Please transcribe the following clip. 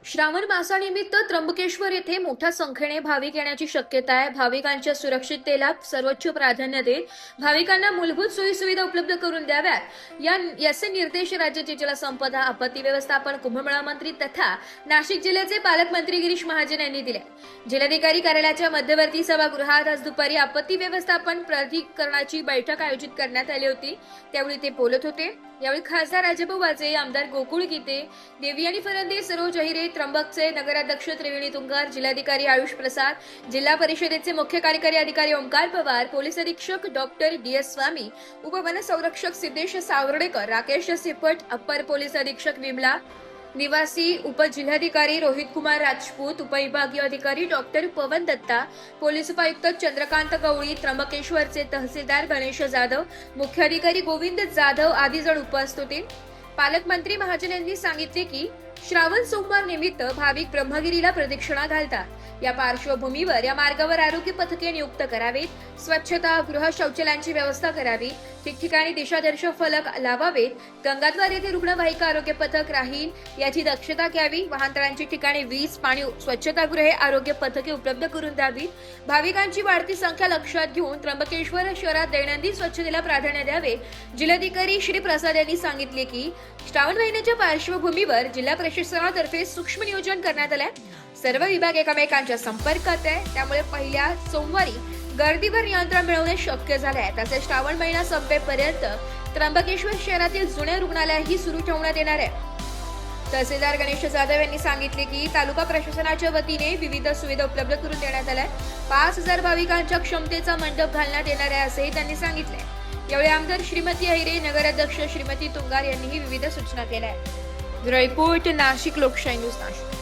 श्रावण मासानिमित्त त्र्यंबकेश्वर येथे मोठ्या संख्येने भाविक येण्याची शक्यता आहे। भाविकांच्या सुरक्षिततेला सर्वोच्च प्राधान्य देत भाविकांना मूलभूत सोयीसुविधा उपलब्ध करून द्याव्यात याचे निर्देश राज्याचे जलसंपदा, आपत्ती व्यवस्थापन, कुंभमेळा मंत्री तथा नाशिक जिल्ह्याचे पालकमंत्री गिरीश महाजन यांनी दिले। जिल्हाधिकारी कार्यालयाच्या मध्यवर्ती सभागृहात आज दुपारी आपत्ती व्यवस्थापन प्राधिकरणाची बैठक आयोजित करण्यात आली होती। त्यावेळी ते बोलत होते। यावेळी खासदार राजाभाऊ वाजे, आमदार गोकुळ गीते, देवयानी फरंदे, सरोज अहिरे, त्र्यंबकचे नगराध्यक्ष त्रिवेणी तुंगार, जिल्हाधिकारी आयुष प्रसाद, जिल्हा परिषदेचे मुख्य कार्यकारी अधिकारी ओंकार पवार, पोलीस अधीक्षक डॉक्टर डी.एस. स्वामी, उपवनसंरक्षक सिद्धेश सावर्डेकर, राकेश सिपट, अप्पर पोलीस अधीक्षक विमला निवासी, उपजिल्हाधिकारी रोहित कुमार राजपूत, उपविभागीय अधिकारी डॉक्टर पवन दत्ता, पोलीस उपायुक्त चंद्रकांत गवळी, त्र्यंबकेश्वरचे तहसीलदार गणेश जाधव, मुख्य अधिकारी गोविंद जाधव आदी जण उपस्थित होते। पालकमंत्री महाजन यांनी सांगितले की श्रावण सोमवार निमित्त भाविक ब्रह्मगिरीला प्रदक्षिणा घालतात। या पार्श्वभूमीवर या मार्गावर आरोग्य पथके नियुक्त करावेत, स्वच्छता गृह शौचालयांची व्यवस्था करावी, ठिकठिकाणी दिशादर्शक फलक लावावेत, गंगाद्वार येथे रुग्णवाहिका आरोग्य पथक राहील याची दक्षता घ्यावी, वाहनतळांची ठिकाणी वीज, पाणी, स्वच्छतागृहे, आरोग्य पथके उपलब्ध करून द्यावीत। भाविकांची वाढती संख्या लक्षात घेऊन त्र्यंबकेश्वर शहरात दैनंदिन स्वच्छतेला प्राधान्य द्यावे। जिल्हाधिकारी श्री प्रसाद यांनी सांगितले की श्रावण महिन्याच्या पार्श्वभूमीवर जिल्हा प्रशासनातर्फे सूक्ष्म नियोजन करण्यात आले। सर्व विभाग एकमेकांच्या संपर्कात आहे, त्यामुळे पहिल्या सोमवारी गर्दीवर नियंत्रण मिळवणे शक्य झाले आहे। तसेच श्रावण महिना संपेपर्यंत त्र्यंबकेश्वर शहरातील जुने रुग्णालयही सुरू ठेवण्यात येणार आहे। तहसीलदार गणेश जाधव यांनी सांगितले की तालुका प्रशासनाच्या वतीने विविध सुविधा उपलब्ध करून देण्यात आल्या। 5,000 भाविकांच्या क्षमतेचा मंडप घालण्यात येणार आहे असेही त्यांनी सांगितले। यावेळी आमदार श्रीमती अहिरे, नगराध्यक्ष श्रीमती तुंगार यांनीही विविध सूचना केल्या। रिपोर्ट नाशिक लोकशाही न्यूज नाशिक।